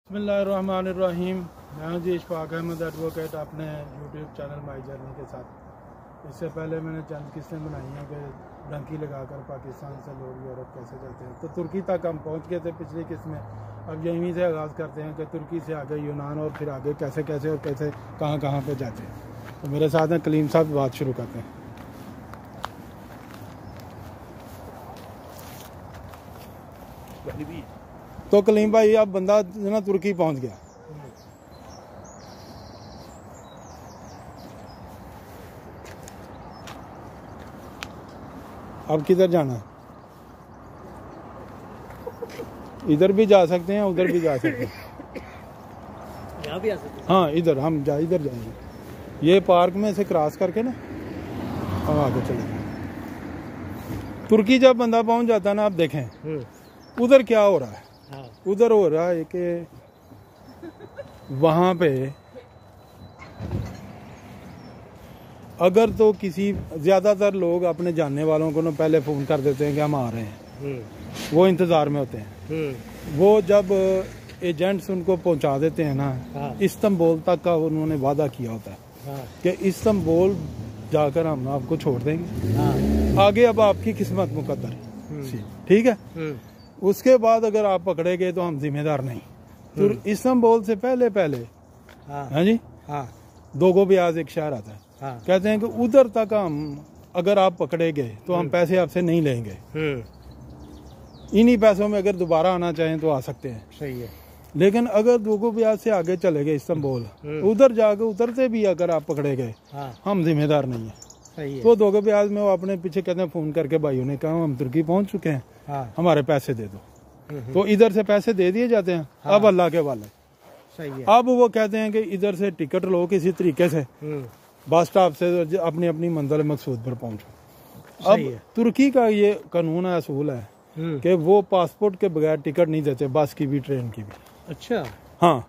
बिस्मिल्लाहिर्रहमानिर्रहीम। मैं हूं जी इशफाक अहमद एडवोकेट अपने यूट्यूब चैनल माई जर्नी के साथ। इससे पहले मैंने चंद किस्तें बनाई हैं कि डंकी लगाकर पाकिस्तान से लोग यूरोप कैसे जाते हैं। तो तुर्की तक हम पहुंच गए थे पिछली किस्त में। अब यहीं से आगाज़ करते हैं कि तुर्की से आगे यूनान और फिर आगे कैसे कैसे और कैसे कहाँ कहाँ पे जाते हैं। तो मेरे साथ हैं कलीम साहब, बात शुरू करते हैं। तो कलीम भाई, अब बंदा जो ना तुर्की पहुंच गया, अब किधर जाना है? इधर भी जा सकते हैं, उधर भी जा सकते हैं, यहाँ भी आ सकते हैं। हाँ इधर हम इधर जाएंगे। ये पार्क में से क्रॉस करके ना हम आगे चले जाएंगे। तुर्की जब बंदा पहुंच जाता है ना, आप देखें उधर क्या हो रहा है। हाँ। उधर हो रहा है कि वहाँ पे अगर तो किसी ज़्यादातर लोग अपने जानने वालों को ना पहले फ़ोन कर देते हैं कि हम आ रहे हैं, वो इंतज़ार में होते हैं। वो जब एजेंट्स उनको पहुंचा देते हैं ना, हाँ। इस्तांबुल तक का उन्होंने वादा किया होता है, हाँ। कि इस्तांबुल जाकर हम आपको छोड़ देंगे, हाँ। आगे अब आपकी किस्मत मुकद्दर है। ठीक है। उसके बाद अगर आप पकड़े गए तो हम जिम्मेदार नहीं। तो इस्तांबुल से पहले हाँ जी, हाँ। दोगो ब्याज एक शहर आता है, हाँ। कहते हैं कि उधर तक हम अगर आप पकड़े गए तो हम पैसे आपसे नहीं लेंगे। इन्हीं पैसों में अगर दोबारा आना चाहें तो आ सकते हैं। सही है। लेकिन अगर दोगो ब्याज से आगे चले गए इस्तांबुल, उधर जाकर उतरते भी अगर आप पकड़े गए, हाँ। हम जिम्मेदार नहीं है। सही है। तो दोगो ब्याज में वो अपने पीछे कहते हैं, फोन करके भाइयों ने कहा हम तुर्की पहुंच चुके हैं, हाँ। हमारे पैसे दे दो। तो इधर से पैसे दे दिए जाते हैं। हाँ। अब अल्लाह के वाले, सही है। अब वो कहते हैं कि इधर से टिकट लो किसी तरीके से, बस स्टॉप से अपनी अपनी मंजिल मकसूद पर पहुंचो। अब तुर्की का ये कानून है, असूल है कि वो पासपोर्ट के बगैर टिकट नहीं देते, बस की भी ट्रेन की भी। अच्छा। हाँ,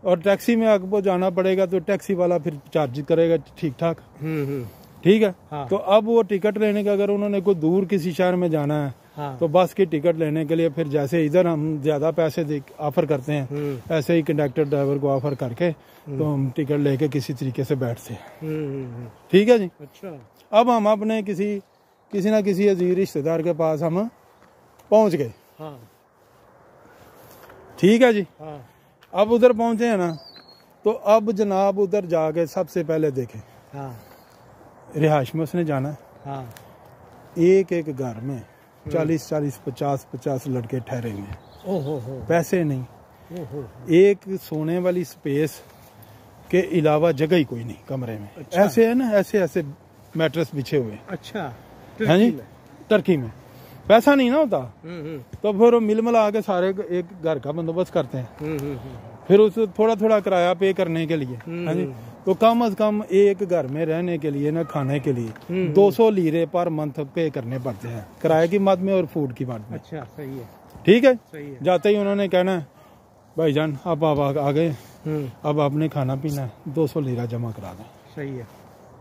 और टैक्सी में आपको जाना पड़ेगा तो टैक्सी वाला फिर चार्ज करेगा ठीक ठाक। ठीक है। हाँ। तो अब वो टिकट लेने का, अगर उन्होंने कोई दूर किसी शहर में जाना है, हाँ। तो बस की टिकट लेने के लिए फिर जैसे इधर हम ज्यादा पैसे ऑफर करते हैं, ऐसे ही कंडक्टर ड्राइवर को ऑफर करके तो हम टिकट लेके किसी तरीके से बैठते हैं। ठीक है जी। अच्छा। अब हम अपने किसी ना किसी अजीज रिश्तेदार के पास हम पहुंच गए। हाँ। ठीक है जी। हाँ। अब उधर पहुंचे हैं ना, तो अब जनाब उधर जाके सबसे पहले देखें, हाँ। रिहाइश में उसने जाना है। हाँ। एक एक घर में 40-40, 50-50 लड़के ठहरेंगे। ओहो हो। पैसे नहीं, ओहो। एक सोने वाली स्पेस के अलावा जगह ही कोई नहीं कमरे में। अच्छा। ऐसे है ना, ऐसे मैट्रेस बिछे हुए। अच्छा। है जी। टर्की में पैसा नहीं ना होता, तो फिर वो मिल मिला के सारे एक घर का बंदोबस्त करते हैं। फिर उस थोड़ा थोड़ा किराया पे करने के लिए, है जी, तो कम अज कम एक घर में रहने के लिए ना, खाने के लिए 200 लीरे पर मंथ पे करने पड़ते हैं, किराए की मद में और फूड की मद में। अच्छा। सही है। ठीक है। सही है। जाते ही उन्होंने कहना है, भाईजान आप आ गए, अब आपने खाना पीना है, 200 लीरा जमा करा दें। सही है।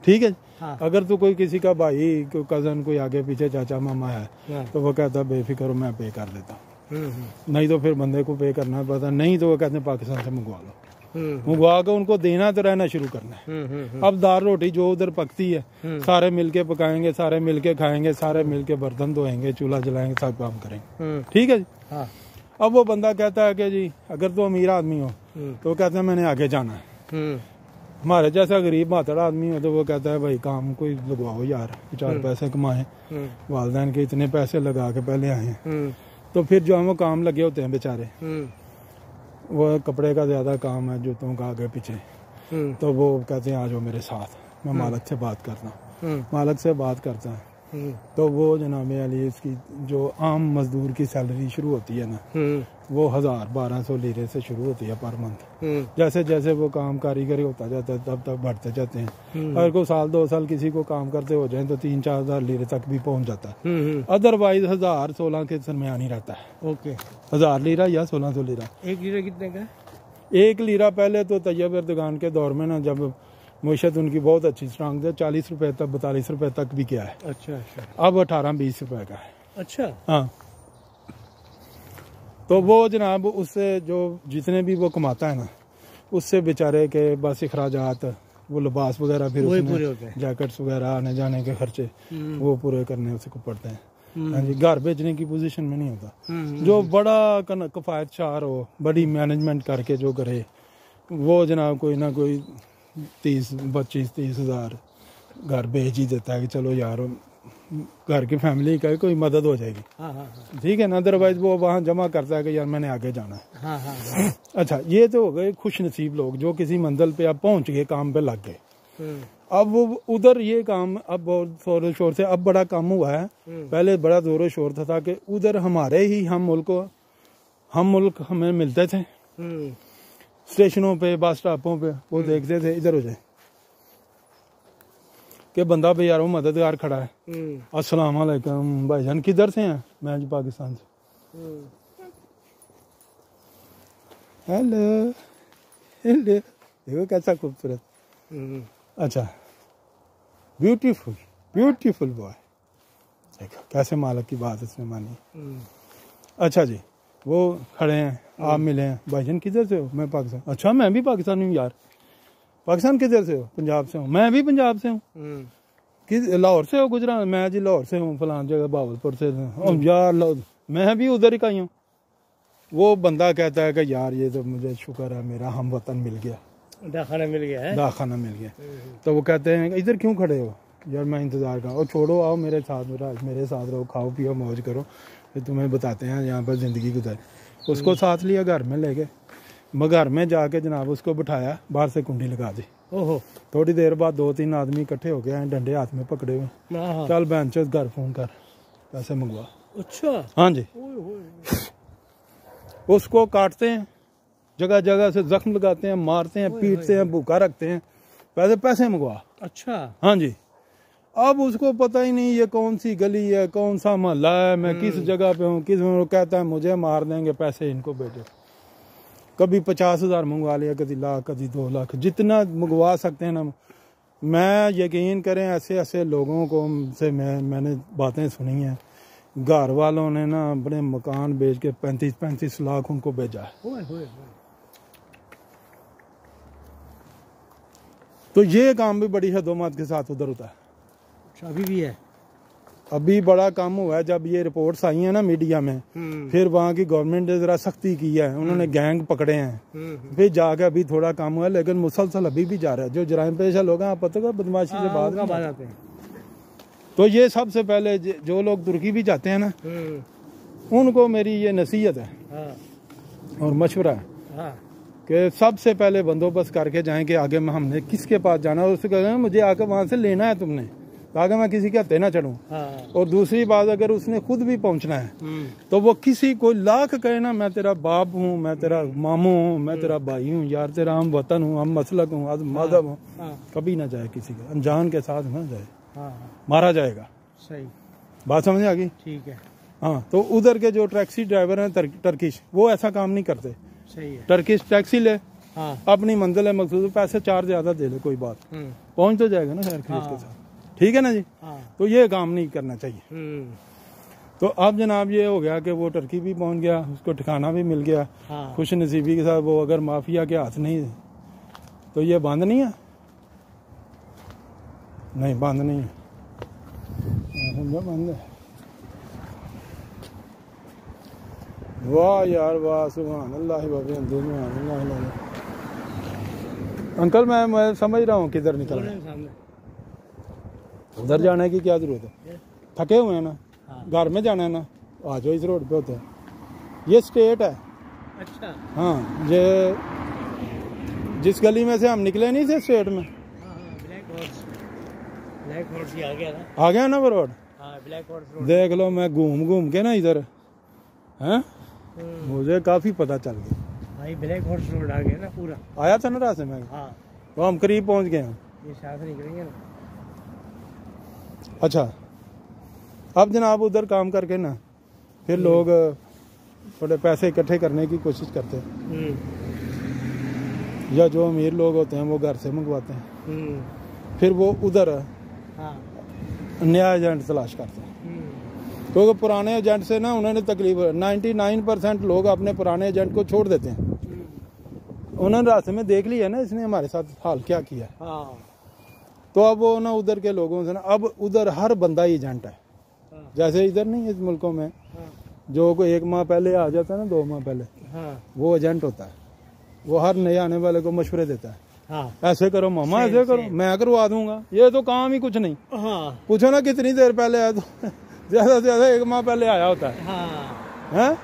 ठीक है। हाँ। अगर तो कोई किसी का भाई, कोई कजन, कोई आगे पीछे चाचा मामा है, तो वो कहता है बेफिक्र हो, मैं पे कर देता हूँ। नहीं तो फिर बंदे को पे करना पड़ता, नहीं तो वो कहते हैं पाकिस्तान से मंगवा लो। मंगवा के उनको देना तो रहना शुरू करना है। अब दाल रोटी जो उधर पकती है, सारे मिलके पकाएंगे, सारे मिलके खाएंगे, सारे मिलके बर्तन धोएंगे, चूल्हा जलाएंगे, सब काम करेंगे। ठीक है जी। हाँ। अब वो बंदा कहता है कि जी अगर तो अमीर आदमी हो तो वो कहता है मैंने आगे जाना है। हमारे जैसा गरीब मातड़ आदमी हो तो वो कहता है भाई काम कोई लगवाओ यार, 4 पैसे कमाए, वालदैन के इतने पैसे लगा के पहले आए हैं। तो फिर जो हम वो काम लगे होते हैं बेचारे, वो कपड़े का ज्यादा काम है, जूतों का आगे पीछे, तो वो कहते हैं आ जाओ मेरे साथ, मैं मालिक से बात करता हूँ। मालिक से बात करता है तो वो जनाब अली, इसकी जो आम मजदूर की सैलरी शुरू होती है ना, वो 1000-1200 लीरे से शुरू होती है पर मंथ। जैसे जैसे वो काम कारीगरी होता जाता है तब तक बढ़ते जाते हैं। अगर को 1-2 साल किसी को काम करते हो जाए तो 3-4 हज़ार लीरे तक भी पहुंच जाता है। अदरवाइज 1000-16 के दरमियान ही रहता है। ओके। 1000 लीरा या 1600 लीरा। 1 लीरा कितने का है? 1 लीरा पहले तो तैयब एर्दोगान के दौर में ना, जब मुशत उनकी बहुत अच्छी स्ट्रांग थी, 40 रुपए तक, 42 रुपए तक भी किया है। अच्छा। अच्छा। अब 18-20 रुपए का है। अच्छा। हाँ। तो वो जनाब उससे जो जितने भी वो कमाता है ना, उससे बेचारे के बस अखराजात, वो लिबास वगैरह, फिर उसमें जैकेट्स वगैरह, आने जाने के खर्चे वो पूरे करने उसको पड़ते हैं। हाँ जी, घर भेजने की पोजीशन में नहीं होता। जो बड़ा कफायत शार हो, बड़ी मैनेजमेंट करके जो करे, वो जनाब कोई ना कोई 25-30 हज़ार घर भेज ही देता है कि चलो यार घर की फैमिली का कोई मदद हो जाएगी। ठीक है ना, अदरवाइज वो वहाँ जमा करता है कि यार मैंने आगे जाना है। अच्छा, ये तो हो गए खुश नसीब लोग जो किसी मंजिल पे अब पहुंच गए, काम पे लग गए। अब वो उधर ये काम अब बहुत जोरों शोर से अब बड़ा कम हुआ है। पहले बड़ा जोरों शोर था कि उधर हमारे ही हम मुल्क हमें मिलते थे स्टेशनों पे, बस स्टॉपों पे, वो देखते थे इधर हो जाए कि बंदा भी यार वो मददगार खड़ा है। अस्सलाम वालेकुम भाईजान, किधर से हैं? मैं जी पाकिस्तान से। हेलो हेलो, देखो कैसा खूबसूरत। अच्छा, ब्यूटीफुल ब्यूटीफुल बॉय, देखो कैसे मालिक की बात इसने मानी। अच्छा जी, वो खड़े हैं, आप मिले हैं, भाईजान किधर से हो? मैं पाकिस्तान। अच्छा, मैं भी पाकिस्तानी हूँ यार। पाकिस्तान किधर से हो? पंजाब से हूँ। मैं भी पंजाब से हूँ। लाहौर से हो? गुजरात। मैं जी लाहौर से हूँ, फलान जगह बहावलपुर से। यार मैं भी उधर ही का ही हूँ। वो बंदा कहता है कि यार ये तो मुझे शुक्र है मेरा हम वतन मिल गया, दाखाना मिल गया है, दाखाना मिल गया। तो वो कहते हैं इधर क्यों खड़े हो? यार मैं इंतजार कर, और छोड़ो आओ मेरे साथ रहो, खाओ पियो मौज करो, फिर तुम्हें बताते हैं यहाँ पर जिंदगी गुजर। उसको साथ लिया, घर में ले गए। घर में जाके जनाब उसको बिठाया, बाहर से कुंडी लगा दी। ओहो, थोड़ी देर बाद 2-3 आदमी इकट्ठे हो गए, डंडे हाथ में पकड़े हुए। चल बेंचेस घर फोन कर, पैसे मंगवा। अच्छा, हाँ जी। उसको काटते हैं, जगह जगह से जख्म लगाते हैं, मारते हैं, पीटते हैं, भूखा रखते हैं, पैसे मंगवा। अच्छा, हाँ जी। अब उसको पता ही नहीं ये कौन सी गली है, कौन सा मोहल्ला है, मैं किस जगह पे हूँ, किस में। कहता है मुझे मार देंगे, पैसे इनको भेजो। कभी 50,000 मंगवा लिया, कभी लाख, कभी 2 लाख, जितना मंगवा सकते हैं ना। मैं यकीन करें ऐसे ऐसे लोगों को से मैंने बातें सुनी हैं, घर वालों ने ना अपने मकान बेच के 35-35 लाख उनको भेजा है। तो ये काम भी बड़ी हदोमत के साथ उधर होता है। अभी भी है, अभी बड़ा काम हुआ है। जब ये रिपोर्ट्स आई हैं ना मीडिया में, फिर वहाँ की गवर्नमेंट ने जरा सख्ती की है, उन्होंने गैंग पकड़े हैं, फिर जाके अभी थोड़ा काम हुआ है, लेकिन मुसलसल अभी भी जा रहा है। जो जराइम पेशा लोग हैं, आप पता है बदमाशी से बात आते हैं। तो ये सबसे पहले जो लोग तुर्की भी जाते हैं ना, उनको मेरी ये नसीहत है और मशवरा है कि सबसे पहले बंदोबस्त करके जाएं कि आगे में हमने किसके पास जाना है। उससे कहना मुझे आके वहां से लेना है तुमने, ताकि मैं किसी के हत्थे ना चढ़ूं। और दूसरी बात, अगर उसने खुद भी पहुंचना है तो वो किसी को लाख कहे ना, मैं तेरा बाप हूँ, मैं तेरा मामू हूँ, मैं तेरा भाई हूँ, यार तेरा हम वतन हूँ, हम मसलक हूँ, मजहब हूँ, कभी ना जाए किसी के अनजान के साथ ना जाए, मारा जाएगा। सही बात समझ आ गई? ठीक है। हाँ, तो उधर के जो टैक्सी ड्राइवर हैं टर्किश, वो ऐसा काम नहीं करते। सही है। टर्किश टैक्सी ले, अपनी मंजिल है मकसूद, पैसे चार्ज ज्यादा दे ले, कोई बात, पहुंच तो जाएगा ना खैर के साथ। ठीक है ना जी। तो ये काम नहीं करना चाहिए। तो अब जनाब ये हो गया कि वो टर्की भी पहुंच गया, उसको ठिकाना भी मिल गया। खुश नसीबी के साथ वो अगर माफिया के हाथ नहीं तो ये बंद नहीं है, नहीं बंद नहीं है, बंद है। वाह यार वाह, सुभान अल्लाह। अंकल मैं समझ रहा हूँ किधर निकल रहा है, उधर जाने की क्या जरूरत है? थके हुए हैं ना, घर में जाना है ना, आ जाओ, इस रोड पे होते हैं। ये स्टेट है। अच्छा। हाँ, ये जिस गली में से हम निकले नहीं थे स्टेट में, ब्लैक हॉर्स आ गया ना वो रोड। ब्लैक हॉर्स देख लो, मैं घूम के ना इधर हैं, मुझे काफी पता चल गया भाई। ब्लैक हॉर्स रोड आ गया ना पूरा, आया था ना रास्ते में। तो हम करीब पहुंच गए हैं, ये साथ निकलेंगे ना। अच्छा, अब जनाब उधर काम करके ना फिर लोग थोड़े पैसे इकट्ठे करने की कोशिश करते हैं, या जो अमीर लोग होते हैं वो घर से मंगवाते हैं, फिर वो उधर नया एजेंट तलाश करते हैं। क्योंकि पुराने एजेंट से ना उन्होंने तकरीबन 99% लोग अपने पुराने एजेंट को छोड़ देते हैं। उन्होंने रास्ते में देख लिया ना इसने हमारे साथ हाल क्या किया। हाँ। तो अब वो ना उधर के लोगों से ना अब उधर हर बंदा एजेंट है। जैसे इधर नहीं इस मुल्कों में जो कोई 1 माह पहले आ जाता है ना 2 माह पहले वो एजेंट होता है। वो हर नए आने वाले को मशवरे देता है। ऐसे करो मामा ऐसे करो मैं करवा दूंगा। ये तो काम ही कुछ नहीं। पूछो ना कितनी देर पहले आया तो ज्यादा से ज्यादा 1 माह पहले आया होता है।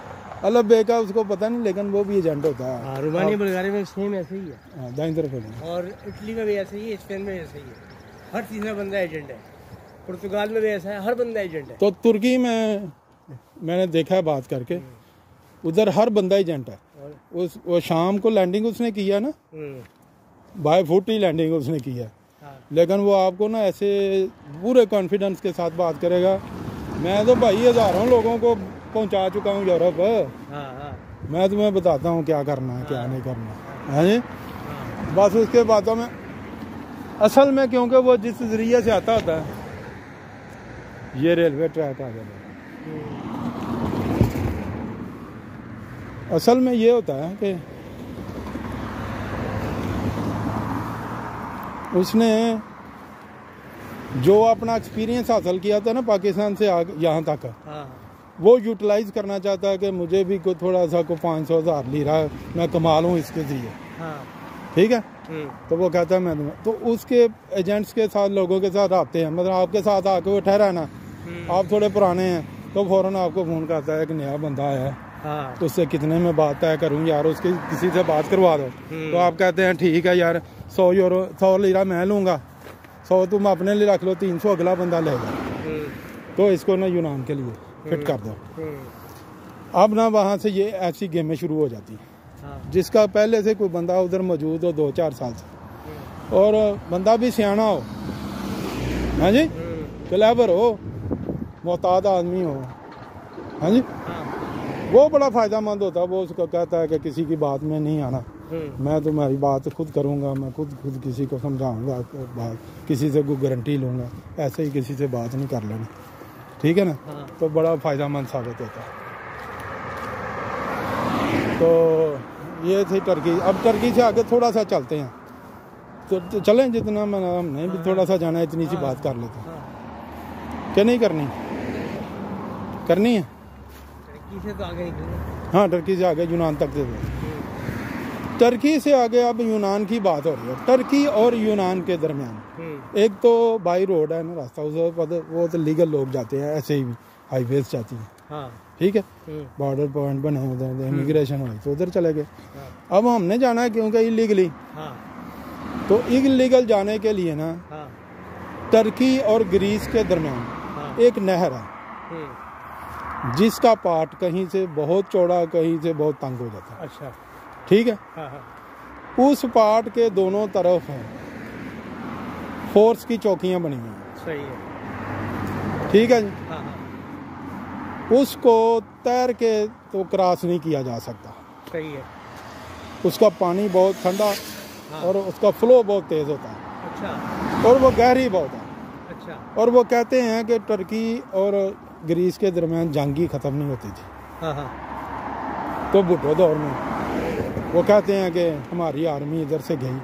अल्लाह बेका उसको पता नहीं लेकिन वो भी एजेंट होता है। रोमानिया बुल्गारिया में सेम ऐसे ही है। दाईं तरफ और इटली में भी ऐसे ही है, स्पेन में ऐसे ही है। हर तीसरा बंदा एजेंट है। पुर्तगाल में भी ऐसा है, हर बंदा एजेंट है। तो तुर्की में मैंने देखा है बात करके उधर हर बंदा एजेंट है। वो शाम को लैंडिंग उसने किया ना बाय फुट ही लैंडिंग उसने किया। लेकिन वो आपको ना ऐसे पूरे कॉन्फिडेंस के साथ बात करेगा। मैं तो भाई हजारों लोगों को पहुंचा चुका हूँ यूरोप। मैं तुम्हें बताता हूँ क्या करना है क्या नहीं करना है जी। बस उसके बातों में असल में क्योंकि वो जिस जरिए से आता होता है ये रेलवे ट्रैक आ गया। असल में ये होता है कि उसने जो अपना एक्सपीरियंस हासिल किया था ना पाकिस्तान से यहाँ तक वो यूटिलाइज करना चाहता है कि मुझे भी कोई थोड़ा सा को 500,000 लीरा मैं कमा लूँ इसके जरिए। ठीक है। तो वो कहता है मैं तो उसके एजेंट्स के साथ लोगों के साथ आते हैं मतलब आपके साथ आके वो ठहरा है ना आप थोड़े पुराने हैं तो फौरन आपको फोन करता है कि नया बंदा आया है तो उससे कितने में बात तय करूँ यार उसकी किसी से बात करवा दो। तो आप कहते हैं ठीक है यार 100 लीरा मैं लूँगा 100 तुम अपने लिए रख लो 300 अगला बंदा लेगा। तो इसको ना यूनान के लिए फिट कर दो। अब ना वहाँ से ये ऐसी गेमें शुरू हो जाती हैं जिसका पहले से कोई बंदा उधर मौजूद हो 2-4 साल से और बंदा भी सियाना हो हाँ जी क्लेवर हो मोहताद आदमी हो हाँ जी वो बड़ा फ़ायदेमंद होता है। वो उसको कहता है कि किसी की बात में नहीं आना मैं तुम्हारी बात खुद करूँगा मैं खुद किसी को समझाऊँगा बात किसी से कोई गारंटी लूँगा ऐसे ही किसी से बात नहीं कर लेनी। ठीक है ना। तो बड़ा फ़ायदेमंद साबित होता है। तो ये थी टर्की। अब टर्की से आगे थोड़ा सा चलते हैं तो चलें जितना मैंने हमने भी थोड़ा सा जाना है इतनी सी बात कर लेते हैं क्या नहीं करनी है। टर्की से तो आगे निकलना। हाँ टर्की से आगे यूनान तक से टर्की से आगे अब यूनान की बात हो रही है। टर्की और यूनान के दरमियान एक तो बाई रोड है ना रास्ता वो तो लीगल लोग जाते हैं ऐसे ही हाईवेज जाती है। ठीक है। बॉर्डर पॉइंट बने होते हैं इमिग्रेशन हुई तो उधर चले गए। अब हमने जाना है क्योंकि इलीगली तो इलीगल जाने के लिए ना टर्की और ग्रीस के दरमियान एक नहर है जिसका पार्ट कहीं से बहुत चौड़ा कहीं से बहुत तंग हो जाता है। अच्छा ठीक है। उस पार्ट के दोनों तरफ है फोर्स की चौकियां बनी हुई हैं। सही है। ठीक है जी। उसको तैर के तो क्रॉस नहीं किया जा सकता। सही है। उसका पानी बहुत ठंडा और उसका फ्लो बहुत तेज होता है। अच्छा। और वो गहरी बहुत है। अच्छा। और वो कहते हैं कि टर्की और ग्रीस के दरमियान जंग ही खत्म नहीं होती थी। तो भुट्टो दौर में वो कहते हैं कि हमारी आर्मी इधर से गई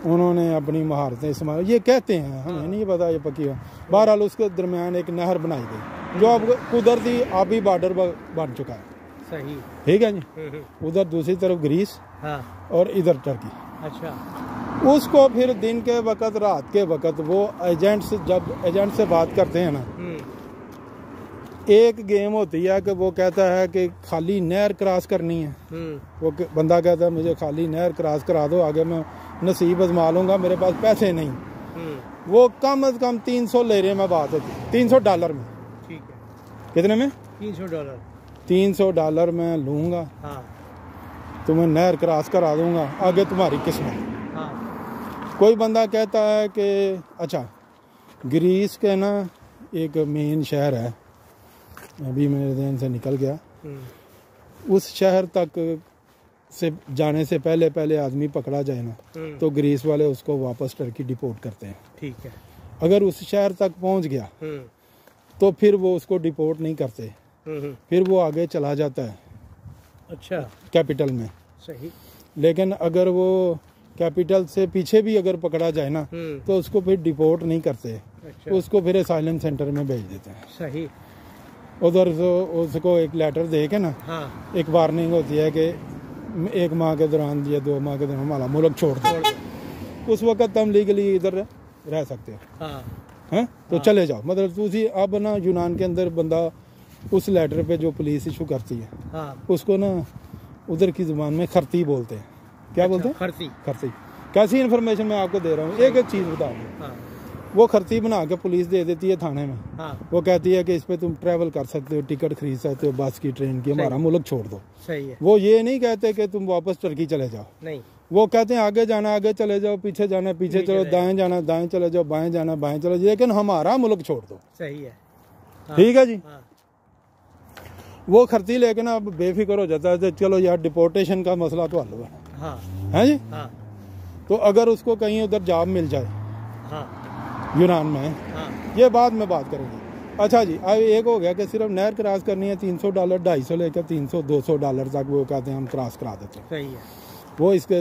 उन्होंने अपनी महारतें इस्तेमाल ये कहते हैं हमें नहीं पता ये पक्की है। बहरहाल उसके दरमियान एक नहर बनाई गई जो अब कुदरती आबी बॉर्डर बन चुका है। सही। ठीक है जी। उधर दूसरी तरफ ग्रीस और इधर टर्की। अच्छा। उसको फिर दिन के वक्त रात के वक्त वो जब एजेंट से बात करते हैं ना एक गेम होती है कि वो कहता है कि खाली नहर क्रॉस करनी है। वो बंदा कहता है मुझे खाली नहर क्रॉस करा दो आगे मैं नसीब आजमा लूंगा मेरे पास पैसे नहीं। वो कम से कम 300 लेरे में बात होती है $300 में। ठीक है। कितने में $300। $300 में लूंगा तुम्हें नहर क्रॉस करा दूंगा आगे तुम्हारी किस्मत। कोई बंदा कहता है कि अच्छा ग्रीस के ना एक मेन शहर है अभी मेरे ध्यान से निकल गया उस शहर तक से जाने से पहले आदमी पकड़ा जाए ना तो ग्रीस वाले उसको वापस टर्की डिपोर्ट करते हैं। ठीक है। अगर उस शहर तक पहुंच गया तो फिर वो उसको डिपोर्ट नहीं करते, फिर वो आगे चला जाता है। अच्छा, कैपिटल में। सही। लेकिन अगर वो कैपिटल से पीछे भी अगर पकड़ा जाए ना तो उसको फिर डिपोर्ट नहीं करते। अच्छा। उसको फिर असाइलम सेंटर में भेज देते हैं। सही। उधर से उसको एक लेटर दे के ना, हाँ। एक वार्निंग होती है कि 1 माह के दौरान या 2 माह के दौरान हमारा मुल्क छोड़ दो। उस वक्त हम लीगली इधर रह सकते हो। हाँ। हैं तो चले जाओ। मतलब तुझी अब ना यूनान के अंदर बंदा उस लेटर पे जो पुलिस इशू करती है, हाँ। उसको ना उधर की जुबान में खरती बोलते हैं। क्या बोलते हैं? खरती। खरती। कैसी इन्फॉर्मेशन मैं आपको दे रहा हूँ, एक एक चीज़ बता दूँ। हाँ। वो खरती बना के पुलिस दे देती है थाने में। हाँ। वो कहती है कि इस पे तुम ट्रैवल कर सकते हो, टिकट खरीद सकते हो, बस की, ट्रेन की, हमारा मुल्क छोड़ दो। सही है। वो ये नहीं कहते कि तुम वापस टर्की चले जाओ। नहीं, वो कहते हैं आगे जाना आगे चले जाओ, पीछे जाना पीछे चलो, दाएं जाना दाएं चले जाओ, बाएं जाना बाएं चले जाओ, लेकिन हमारा मुल्क छोड़ दो। सही है। हाँ। ठीक है जी। हाँ। वो खरती लेके ना अब बेफिक्र हो जाता है कि चलो यार डिपोर्टेशन का मसला तो हल हुआ हाँ। है जी। हाँ। तो अगर उसको कहीं उधर जॉब मिल जाए हाँ। यूनान में, हाँ। ये बाद में बात करेंगे। अच्छा जी, अब एक हो गया कि सिर्फ नहर क्रॉस करनी है, $300, 250 लेकर $300-200 तक वो कहते हैं हम क्रॉस करा देते हैं। सही है। वो इसके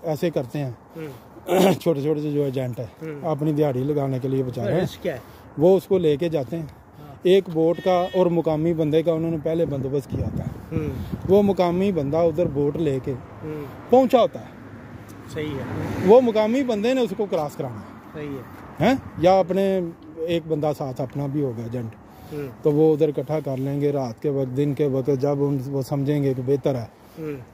ऐसे करते हैं छोटे छोटे जो एजेंट है, अपनी दिहाड़ी लगाने के लिए बेचारे हैं, क्या है? वो उसको लेके जाते हैं। एक बोट का और मुकामी बंदे का उन्होंने पहले बंदोबस्त किया था। वो मुकामी बंदा उधर बोट लेके पहुंचा होता है। सही है। वो मुकामी बंदे ने उसको क्रॉस कराना है। सही हैं, या अपने एक बंदा साथ अपना भी होगा एजेंट, है। तो वो उधर इकट्ठा कर लेंगे रात के वक्त, दिन के वक्त, जब वो समझेंगे कि बेहतर है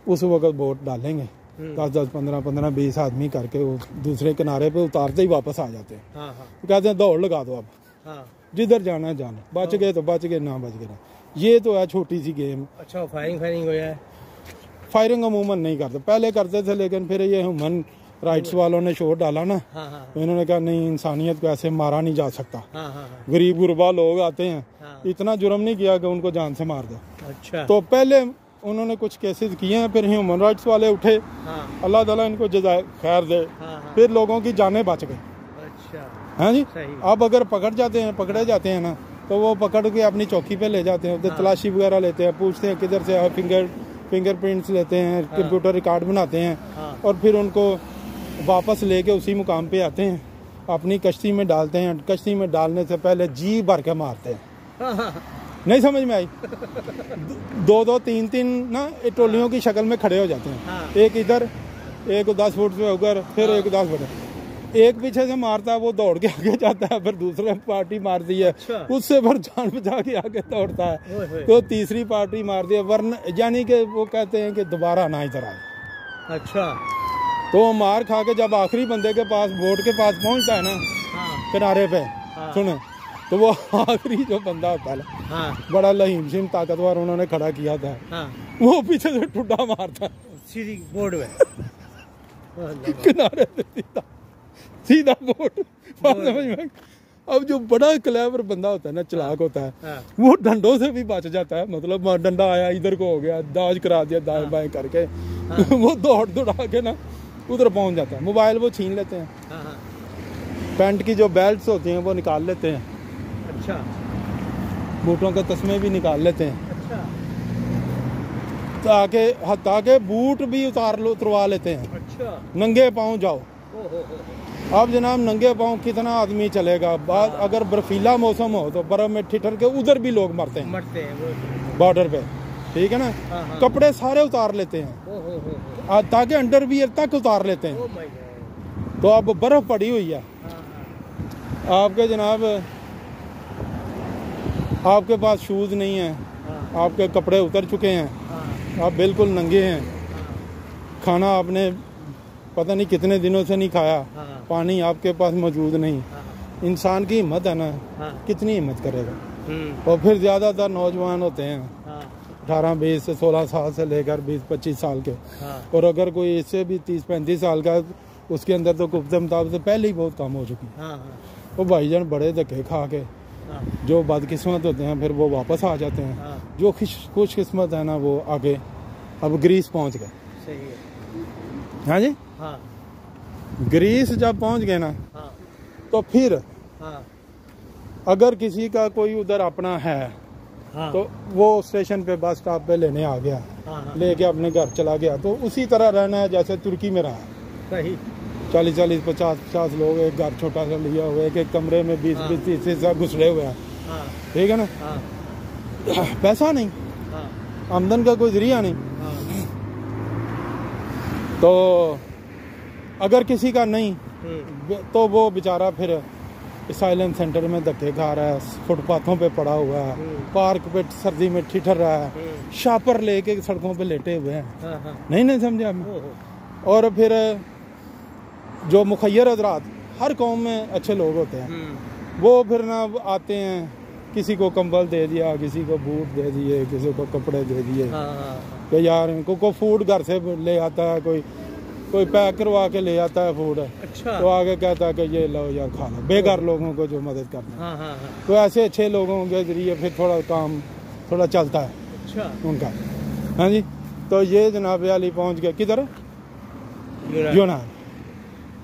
उस वक्त बोट डालेंगे। 10-10, 15-15, 20 आदमी करके वो दूसरे किनारे पे उतारते ही वापस आ जाते हैं। हाँ। हाँ। कहते हैं दौड़ लगा दो, अब हाँ। जिधर जाना है जाना, बच गए तो बच गए, ना बच गए ना। ये तो है छोटी सी गेम। अच्छा, फायरिंग हो जाए? फायरिंग अमूमन नहीं करते, पहले करते थे, लेकिन फिर ये ह्यूमन राइट्स वालों ने शोर डाला ना। हाँ। हाँ। तो इन्होंने कहा नहीं, इंसानियत को ऐसे मारा नहीं जा सकता। हाँ। हाँ। गरीब गुरबा लोग आते हैं, हाँ। इतना जुर्म नहीं किया कि उनको जान से मार दो। अच्छा। तो पहले उन्होंने कुछ केसेस किए हैं, फिर ह्यूमन राइट्स वाले उठे, हाँ। अल्लाह ताला इनको जज़ाए खैर दे, हाँ। फिर लोगों की जानें बच गई। अच्छा। हाँ जी। सही। अब अगर पकड़े जाते हैं ना, तो वो पकड़ के अपनी चौकी पे ले जाते हैं, उधर तलाशी वगैरह लेते हैं, पूछते हैं किधर से है, फिंगरप्रिंट्स लेते हैं, कंप्यूटर रिकॉर्ड बनाते हैं, और फिर उनको वापस लेके उसी मुकाम पे आते हैं, अपनी कश्ती में डालते हैं। कश्ती में डालने से पहले जी भर के मारते हैं। नहीं समझ में आई? 2-2, 3-3 ना टोलियों की शक्ल में खड़े हो जाते हैं। एक इधर, एक 10 फुट से ऊपर, फिर एक 10 फुट। एक पीछे से मारता है, वो दौड़ के आगे जाता है, फिर दूसरे पार्टी मारती है, उससे फिर जान बचा के आगे दौड़ता है, तो तीसरी पार्टी मारती है, वरना यानी कि वो कहते हैं कि दोबारा ना इधर आए। अच्छा। तो वो मार खा के जब आखिरी बंदे के पास, बोट के पास पहुंचता है ना, किनारे पे, सुने, तो वो आखिरी जो बंदा होता है, बड़ा लहीम शिम ताकतवर उन्होंने खड़ा किया था, वो पीछे से ठुड्डा मारता है सीधी बोर्ड में, किनारे पे सीधा बोट। समझ में? अब जो बड़ा क्लेवर बंदा होता है ना, चालाक होता है, वो डंडों से भी बच जाता है। मतलब डंडा आया इधर को हो गया, दाज करा दिया दाएं बाएं करके, वो दौड़ा के ना उधर पहुंच जाता है। मोबाइल वो छीन लेते हैं, पैंट की जो बेल्ट्स होती हैं वो निकाल लेते हैं। अच्छा। बूटों के तस्मे भी निकाल लेते हैं। अच्छा। ताकि बूट भी उतरवा लेते हैं। अच्छा। नंगे पाँव जाओ। अब जनाब नंगे पाँव कितना आदमी चलेगा? बाद अगर बर्फीला मौसम हो तो बर्फ में ठिठर के उधर भी लोग मरते हैं बॉर्डर पे, ठीक है ना। कपड़े सारे उतार लेते हैं, ताकि अंडरवियर तक उतार लेते हैं। तो अब बर्फ पड़ी हुई है, आपके जनाब आपके पास शूज नहीं है, आपके कपड़े उतर चुके हैं, आप बिल्कुल नंगे हैं, खाना आपने पता नहीं कितने दिनों से नहीं खाया, पानी आपके पास मौजूद नहीं। इंसान की हिम्मत है ना, कितनी हिम्मत करेगा। और फिर ज़्यादातर नौजवान होते हैं, 18-20 से 16 साल से लेकर 20-25 साल के, और अगर कोई इससे भी 30-35 साल का, उसके अंदर तो कुफ्ते मुताबिक से पहले ही बहुत कम हो चुकी है। वो भाईजान बड़े धक्के खा के जो बदकिस्मत होते हैं फिर वो वापस आ जाते हैं। जो खुशकिस्मत है ना वो आगे अब ग्रीस पहुंच गए। सही है। हाँ जी। हाँ। ग्रीस जब पहुंच गए ना, तो फिर अगर किसी का कोई उधर अपना है हाँ। तो वो स्टेशन पे बस स्टॉप पे लेने आ गया, हाँ। लेके अपने घर चला गया, तो उसी तरह रहना है जैसे तुर्की में रहा। सही। 40-40, 50-50 लोग एक घर छोटा सा लिया हुआ है, एक कमरे में 20-20, 30 सब घुसड़े हुए हैं। हाँ। ठीक है ना। हाँ। पैसा नहीं, हाँ। आमदन का कोई जरिया नहीं। हाँ। तो अगर किसी का नहीं तो वो बेचारा फिर साइलेंट सेंटर में धक्के खा रहा है, फुटपाथों पे पड़ा हुआ है, पार्क पे सर्दी में ठिठर रहा है, शापर लेके सड़कों पे लेटे हुए हैं। हाँ। नहीं समझे आप। और फिर जो मुखैर हजरात, हर कौम में अच्छे लोग होते हैं, वो फिर ना आते हैं, किसी को कंबल दे दिया, किसी को बूट दे दिए, किसी को कपड़े दे दिए। तो यार इनको को फूड घर से ले आता है, कोई पैक करवा के ले आता है फूड। अच्छा। तो आगे कहता है कि ये लो यार खा लो, बेघर लोगों को जो मदद करना है। तो ऐसे अच्छे लोगों के जरिए फिर थोड़ा काम थोड़ा चलता है। अच्छा। उनका। हाँ जी। तो ये जनाब अली पहुंच गया किधर,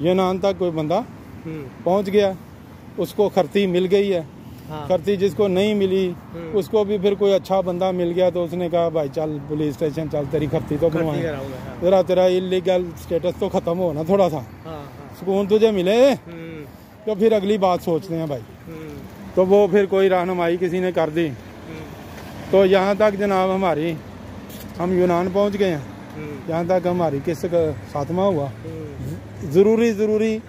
यूनान तक कोई बंदा पहुंच गया, उसको खर्ती मिल गई है। हाँ। खर्ती जिसको नहीं मिली उसको भी फिर कोई अच्छा बंदा मिल गया, तो उसने कहा भाई चल पुलिस स्टेशन चल, तेरी खर्ती तो बनवाए, तेरा इलीगल स्टेटस तो खत्म हो ना थोड़ा सा। हाँ। सुकून तुझे मिले तो फिर अगली बात सोचते हैं भाई। तो वो फिर कोई रहनुमाई किसी ने कर दी। तो यहाँ तक जनाब हम यूनान पहुँच गए हैं। यहाँ तक हमारी किस्त का खात्मा हुआ। ज़रूरी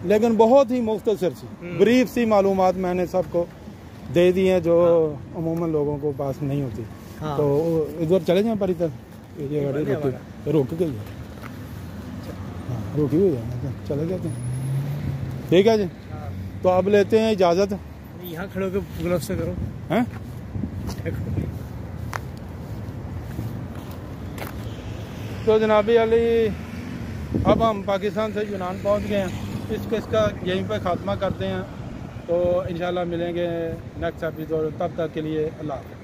लेकिन बहुत ही मुख्तसर सी ब्रीफ सी मालूमात मैंने सबको दे दी हैं जो अमूमन लोगों को पास नहीं होती। हाँ। तो इधर चले जाएं पर इधर ये गाड़ी रुक गई है। हाँ, रुकी हुई है, चले जाते हैं। ठीक है जी। तो अब लेते हैं इजाज़त। यहाँ खड़े होकर ग्लव से करो हैं। तो जनाबी अली अब हम पाकिस्तान से यूनान पहुंच गए हैं। इस केस का यहीं पर खात्मा करते हैं। तो इंशाल्लाह मिलेंगे नेक्स्ट एपिसोड, तब तक के लिए अल्लाह हाफ़िज़।